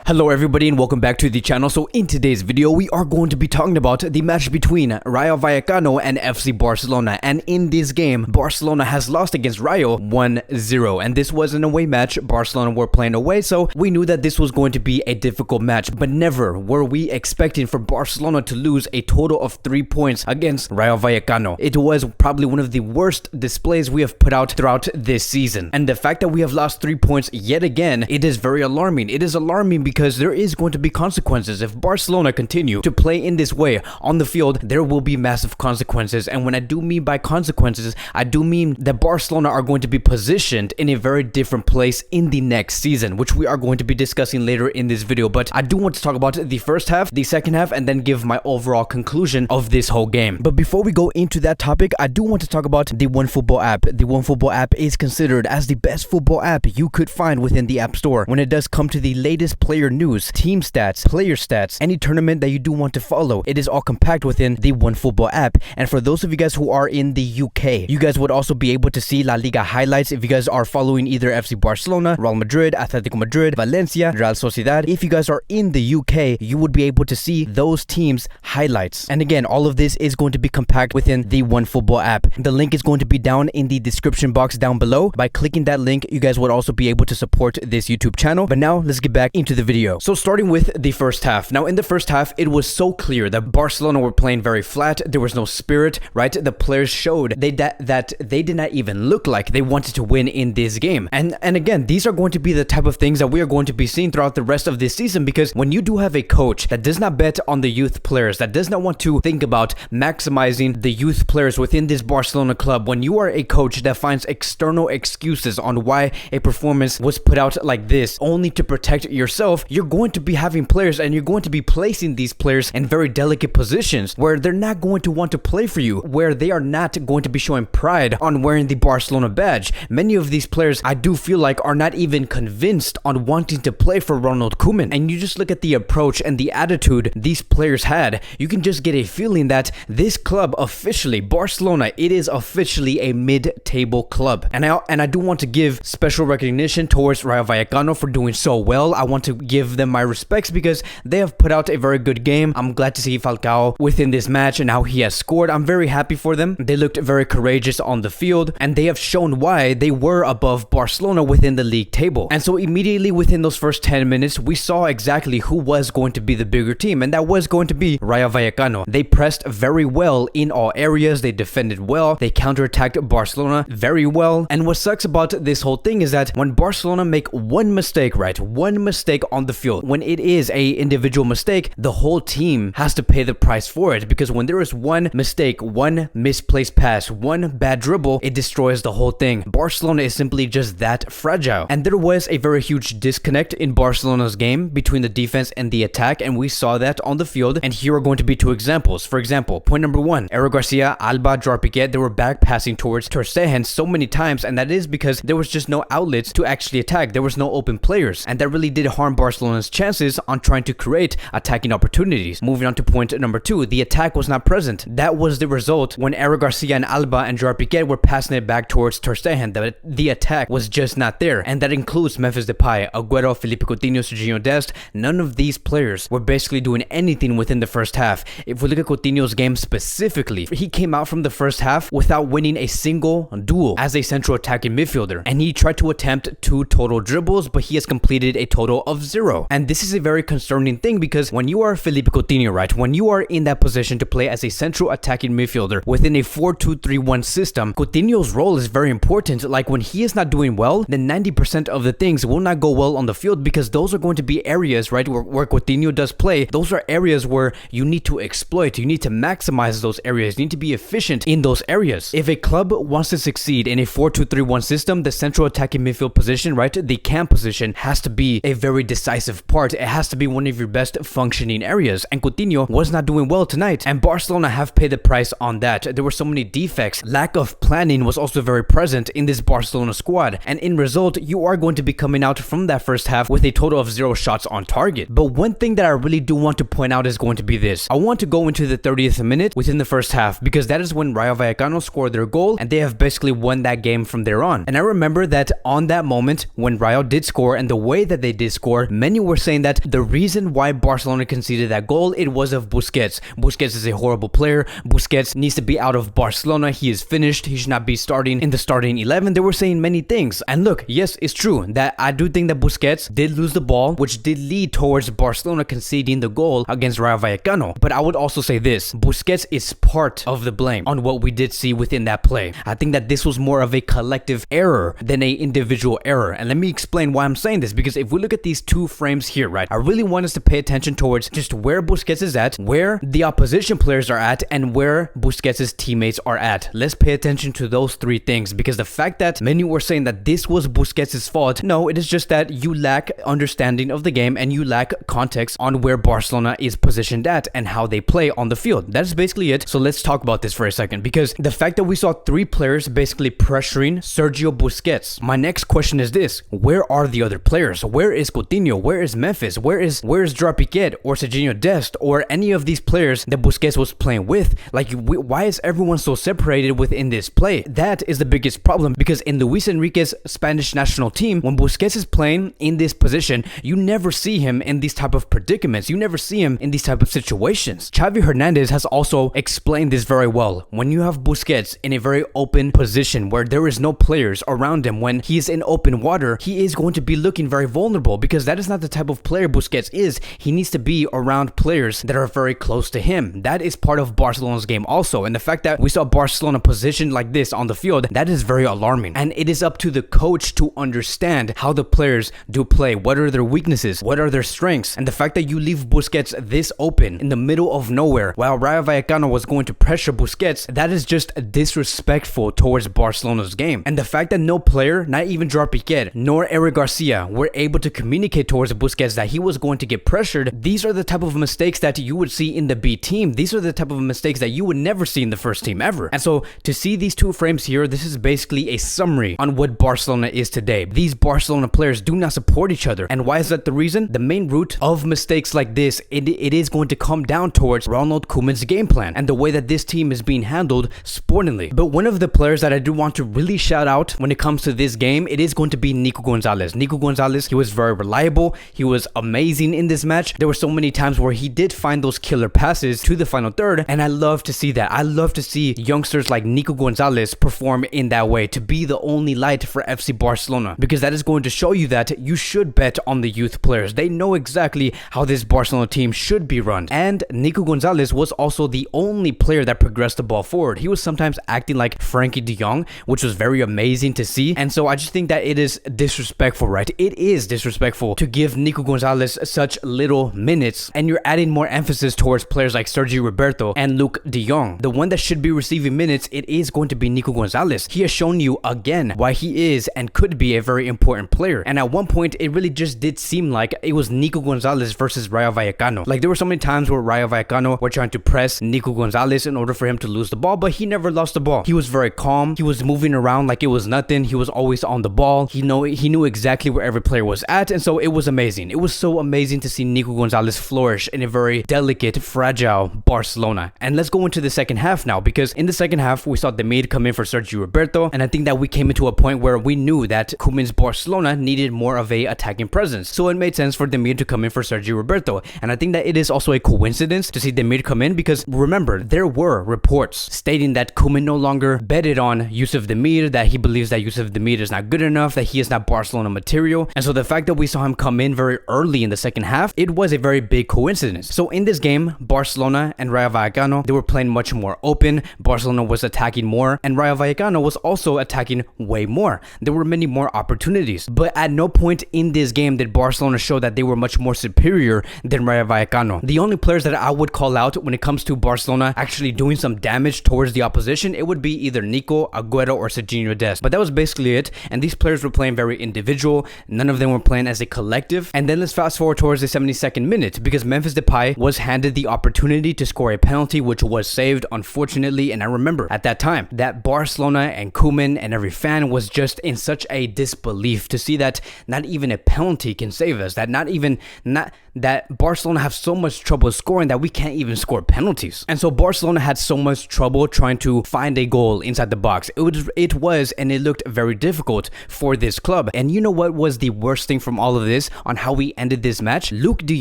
Hello everybody and welcome back to the channel. So in today's video we are going to be talking about the match between Rayo Vallecano and FC Barcelona, and in this game Barcelona has lost against Rayo 1-0, and this was an away match. Barcelona were playing away, so we knew that this was going to be a difficult match, but never were we expecting for Barcelona to lose a total of 3 points against Rayo Vallecano. It was probably one of the worst displays we have put out throughout this season, and the fact that we have lost 3 points yet again, it is very alarming. It is alarming because there is going to be consequences. If Barcelona continue to play in this way on the field, there will be massive consequences. And when I do mean by consequences, I do mean that Barcelona are going to be positioned in a very different place in the next season, which we are going to be discussing later in this video. But I do want to talk about the first half, the second half, and then give my overall conclusion of this whole game. But before we go into that topic, I do want to talk about the OneFootball app. The OneFootball app is considered as the best football app you could find within the App Store when it does come to the latest player news, team stats, player stats, any tournament that you do want to follow. It is all compact within the OneFootball app. And for those of you guys who are in the UK, you guys would also be able to see La Liga highlights if you guys are following either FC Barcelona, Real Madrid, Atletico Madrid, Valencia, Real Sociedad. If you guys are in the UK, you would be able to see those teams' highlights. And again, all of this is going to be compact within the OneFootball app. The link is going to be down in the description box down below. By clicking that link, you guys would also be able to support this YouTube channel. But now let's get back into the video. So starting with the first half. Now in the first half, it was so clear that Barcelona were playing very flat. There was no spirit, right? The players showed that they did not even look like they wanted to win in this game. And again, these are going to be the type of things that we are going to be seeing throughout the rest of this season, because when you do have a coach that does not bet on the youth players, that does not want to think about maximizing the youth players within this Barcelona club, when you are a coach that finds external excuses on why a performance was put out like this only to protect yourself, you're going to be having players and you're going to be placing these players in very delicate positions where they're not going to want to play for you, where they are not going to be showing pride on wearing the Barcelona badge. Many of these players, I do feel like, are not even convinced on wanting to play for Ronald Koeman. And you just look at the approach and the attitude these players had, you can just get a feeling that this club officially, Barcelona, it is officially a mid-table club. And I do want to give special recognition towards Rayo Vallecano for doing so well. I want to give them my respects because they have put out a very good game. I'm glad to see Falcao within this match and how he has scored. I'm very happy for them. They looked very courageous on the field, and they have shown why they were above Barcelona within the league table. And so immediately within those first 10 minutes, we saw exactly who was going to be the bigger team, and that was going to be Rayo Vallecano. They pressed very well in all areas. They defended well. They counterattacked Barcelona very well. And what sucks about this whole thing is that when Barcelona make one mistake, right, one mistake on the field, when it is a individual mistake, the whole team has to pay the price for it, because when there is one mistake, one misplaced pass, one bad dribble, it destroys the whole thing. Barcelona is simply just that fragile. And there was a very huge disconnect in Barcelona's game between the defense and the attack, and we saw that on the field. And here are going to be two examples. For example, point number one, Eric Garcia, Alba, Joao Piqué, they were back passing towards Ter Stegen so many times, and that is because there was just no outlets to actually attack. There was no open players, and that really did harm Barcelona's chances on trying to create attacking opportunities. Moving on to point number two, the attack was not present. That was the result when Eric Garcia and Alba and Joao Piqué were passing it back towards Ter Stegen. The attack was just not there, and that includes Memphis Depay, Agüero, Felipe Coutinho, Serginho Dest. None of these players were basically doing anything within the first half. If we look at Coutinho's game specifically, he came out from the first half without winning a single duel as a central attacking midfielder, and he tried to attempt 2 total dribbles, but he has completed a total of 0. And this is a very concerning thing, because when you are Felipe Coutinho, right, when you are in that position to play as a central attacking midfielder within a 4-2-3-1 system, Coutinho's role is very important. Like, when he is not doing well, then 90% of the things will not go well on the field, because those are going to be areas, right, where Coutinho does play. Those are areas where you need to exploit, you need to maximize those areas, you need to be efficient in those areas. If a club wants to succeed in a 4-2-3-1 system, the central attacking midfield position, right, the cam position, has to be a very decisive part. It has to be one of your best functioning areas, and Coutinho was not doing well tonight, and Barcelona have paid the price on that. There were so many defects. Lack of planning was also very present in this Barcelona squad, and in result, you are going to be coming out from that first half with a total of 0 shots on target. But one thing that I really do want to point out is going to be this. I want to go into the 30th minute within the first half, because that is when Rayo Vallecano scored their goal, and they have basically won that game from there on. And I remember that on that moment when Rayo did score, and the way that they did score, many were saying that the reason why Barcelona conceded that goal, it was of Busquets. Busquets is a horrible player. Busquets needs to be out of Barcelona. He is finished. He should not be starting in the starting 11. They were saying many things. And look, yes, it's true that I do think that Busquets did lose the ball, which did lead towards Barcelona conceding the goal against Rayo Vallecano. But I would also say this, Busquets is part of the blame on what we did see within that play. I think that this was more of a collective error than a individual error. And let me explain why I'm saying this, because if we look at these two frames here, right, I really want us to pay attention towards just where Busquets is at, where the opposition players are at, and where Busquets' teammates are at. Let's pay attention to those three things, because the fact that many were saying that this was Busquets' fault, no, it is just that you lack understanding of the game and you lack context on where Barcelona is positioned at and how they play on the field. That is basically it. So let's talk about this for a second, because the fact that we saw three players basically pressuring Sergio Busquets, my next question is this: where are the other players? Where is Coutinho? Where is Memphis? Where is Gerard Piqué or Serginho Dest or any of these players that Busquets was playing with? Like, why is everyone so separated within this play? That is the biggest problem, because in Luis Enrique's Spanish national team, when Busquets is playing in this position, you never see him in these type of predicaments. You never see him in these type of situations. Xavi Hernandez has also explained this very well. When you have Busquets in a very open position where there is no players around him, when he is in open water, he is going to be looking very vulnerable, because that is not the type of player Busquets is. He needs to be around players that are very close to him. That is part of Barcelona's game also, and the fact that we saw Barcelona positioned like this on the field, that is very alarming. And it is up to the coach to understand how the players do play, what are their weaknesses, what are their strengths. And the fact that you leave Busquets this open in the middle of nowhere while Rayo Vallecano was going to pressure Busquets, that is just disrespectful towards Barcelona's game. And the fact that no player, not even Gerard Piqué nor Eric Garcia, were able to communicate towards Busquets that he was going to get pressured, these are the type of mistakes that you would see in the B team. These are the type of mistakes that you would never see in the first team ever. And so to see these two frames here, this is basically a summary on what Barcelona is today. These Barcelona players do not support each other. And why is that the reason? The main root of mistakes like this, it is going to come down towards Ronald Koeman's game plan and the way that this team is being handled sportingly. But one of the players that I do want to really shout out when it comes to this game, it is going to be Nico Gonzalez. Nico Gonzalez, he was very reliable. He was amazing in this match. There were so many times where he did find those killer passes to the final third, and I love to see that. I love to see youngsters like Nico Gonzalez perform in that way, to be the only light for FC Barcelona, because that is going to show you that you should bet on the youth players. They know exactly how this Barcelona team should be run. And Nico Gonzalez was also the only player that progressed the ball forward. He was sometimes acting like Frankie de Jong, which was very amazing to see. And so I just think that it is disrespectful, right? It is disrespectful to give Nico Gonzalez such little minutes, and you're adding more emphasis towards players like Sergio Roberto and Luke de Jong. The one that should be receiving minutes, it is going to be Nico Gonzalez. He has shown you again why he is and could be a very important player. And at one point, it really just did seem like it was Nico Gonzalez versus Rayo Vallecano. Like, there were so many times where Rayo Vallecano were trying to press Nico Gonzalez in order for him to lose the ball, but he never lost the ball. He was very calm. He was moving around like it was nothing. He was always on the ball. He knew exactly where every player was at, and so it was amazing. It was so amazing to see Nico Gonzalez flourish in a very delicate, fragile Barcelona. And let's go into the second half now, because in the second half, we saw Demir come in for Sergio Roberto, and I think that we came into a point where we knew that Koeman's Barcelona needed more of a attacking presence. So it made sense for Demir to come in for Sergio Roberto. And I think that it is also a coincidence to see Demir come in, because remember, there were reports stating that Koeman no longer betted on Yusuf Demir, that he believes that Yusuf Demir is not good enough, that he is not Barcelona material. And so the fact that we saw him come in very early in the second half, it was a very big coincidence. So in this game, Barcelona and Rayo Vallecano, they were playing much more open. Barcelona was attacking more, and Rayo Vallecano was also attacking way more. There were many more opportunities, but at no point in this game did Barcelona show that they were much more superior than Rayo Vallecano. The only players that I would call out when it comes to Barcelona actually doing some damage towards the opposition, it would be either Nico, Agüero, or Serginho Dest. But that was basically it, and these players were playing very individual. None of them were playing as a collective. And then let's fast forward towards the 72nd minute, because Memphis Depay was handed the opportunity to score a penalty, which was saved, unfortunately. And I remember at that time that Barcelona and Koeman and every fan was just in such a disbelief to see that not even a penalty can save us, that Barcelona have so much trouble scoring that we can't even score penalties. And so Barcelona had so much trouble trying to find a goal inside the box. It was and it looked very difficult for this club. And you know what was the worst thing from all of this? this on how we ended this match. Luke de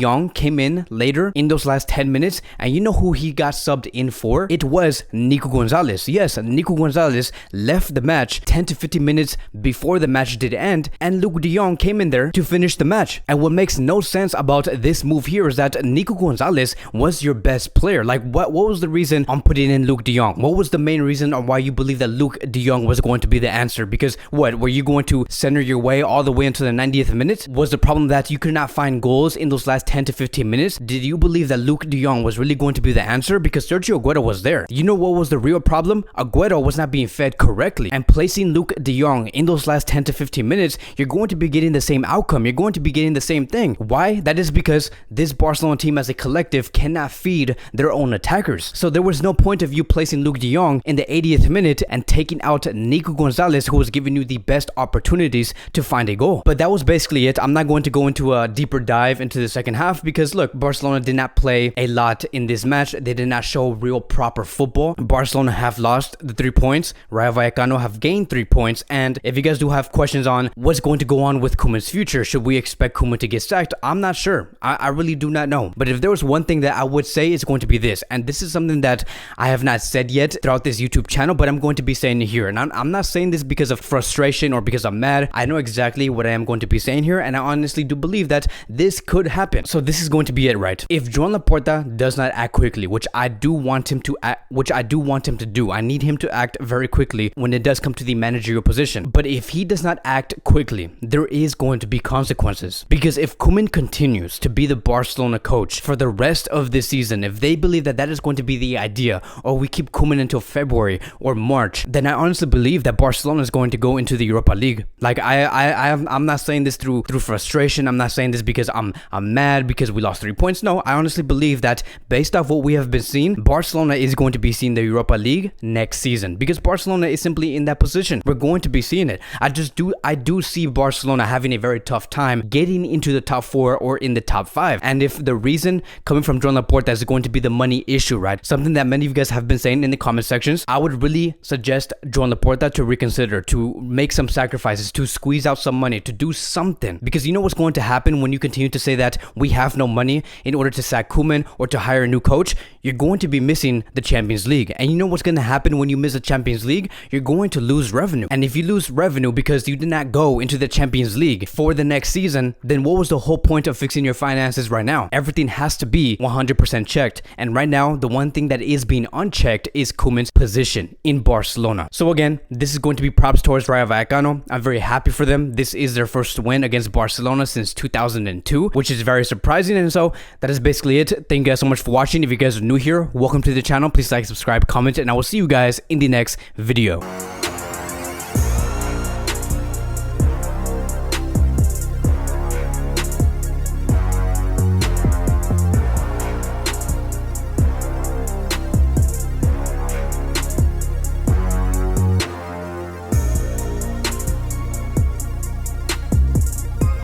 Jong came in later in those last 10 minutes, and you know who he got subbed in for? It was Nico Gonzalez. Yes, Nico Gonzalez left the match 10 to 15 minutes before the match did end, and Luke de Jong came in there to finish the match. And what makes no sense about this move here is that Nico Gonzalez was your best player. Like, what was the reason on putting in Luke de Jong? What was the main reason on why you believe that Luke de Jong was going to be the answer? Because what, were you going to center your way all the way into the 90th minute? Was the problem that you could not find goals in those last 10 to 15 minutes? Did you believe that Luke de Jong was really going to be the answer? Because Sergio Aguero was there. You know what was the real problem? Aguero was not being fed correctly, and placing Luke de Jong in those last 10 to 15 minutes, you're going to be getting the same outcome. You're going to be getting the same thing. Why? That is because this Barcelona team as a collective cannot feed their own attackers. So there was no point of you placing Luke de Jong in the 80th minute and taking out Nico Gonzalez, who was giving you the best opportunities to find a goal. But that was basically it. I'm not going to go into a deeper dive into the second half because look, Barcelona did not play a lot in this match. They did not show real proper football. Barcelona have lost the 3 points. Rayo Vallecano have gained 3 points. And if you guys do have questions on what's going to go on with Koeman's future, should we expect Koeman to get sacked? I'm not sure. I really do not know. But if there was one thing that I would say, it's going to be this. And this is something that I have not said yet throughout this YouTube channel, but I'm going to be saying it here. And I'm not saying this because of frustration or because I'm mad. I know exactly what I am going to be saying here, and I honestly do believe that this could happen. So this is going to be it, right? If Joan Laporta does not act quickly, which I do want him to do, I need him to act very quickly when it does come to the managerial position. But if he does not act quickly, there is going to be consequences. Because if Koeman continues to be the Barcelona coach for the rest of this season, if they believe that that is going to be the idea, or we keep Koeman until February or March, then I honestly believe that Barcelona is going to go into the Europa League. Like I'm not saying this through frustration. I'm not saying this because I'm mad because we lost 3 points. No, I honestly believe that based off what we have been seeing, Barcelona is going to be seeing the Europa League next season because Barcelona is simply in that position. We're going to be seeing it. I do see Barcelona having a very tough time getting into the top 4 or in the top 5. And if the reason coming from Joan Laporta is going to be the money issue, right? Something that many of you guys have been saying in the comment sections, I would really suggest Joan Laporta to reconsider, to make some sacrifices, to squeeze out some money, to do something. Because you know what's going to happen when you continue to say that we have no money in order to sack Koeman or to hire a new coach? You're going to be missing the Champions League. And you know what's going to happen when you miss the Champions League? You're going to lose revenue. And if you lose revenue because you did not go into the Champions League for the next season, then what was the whole point of fixing your finances right now? Everything has to be 100% checked. And right now, the one thing that is being unchecked is Koeman's position in Barcelona. So again, this is going to be props towards Rayo Vallecano. I'm very happy for them. This is their first win against Barcelona since 2002, which is very surprising. And so that is basically it. Thank you guys so much for watching. If you guys are new here, welcome to the channel. Please like, subscribe, comment, and I will see you guys in the next video.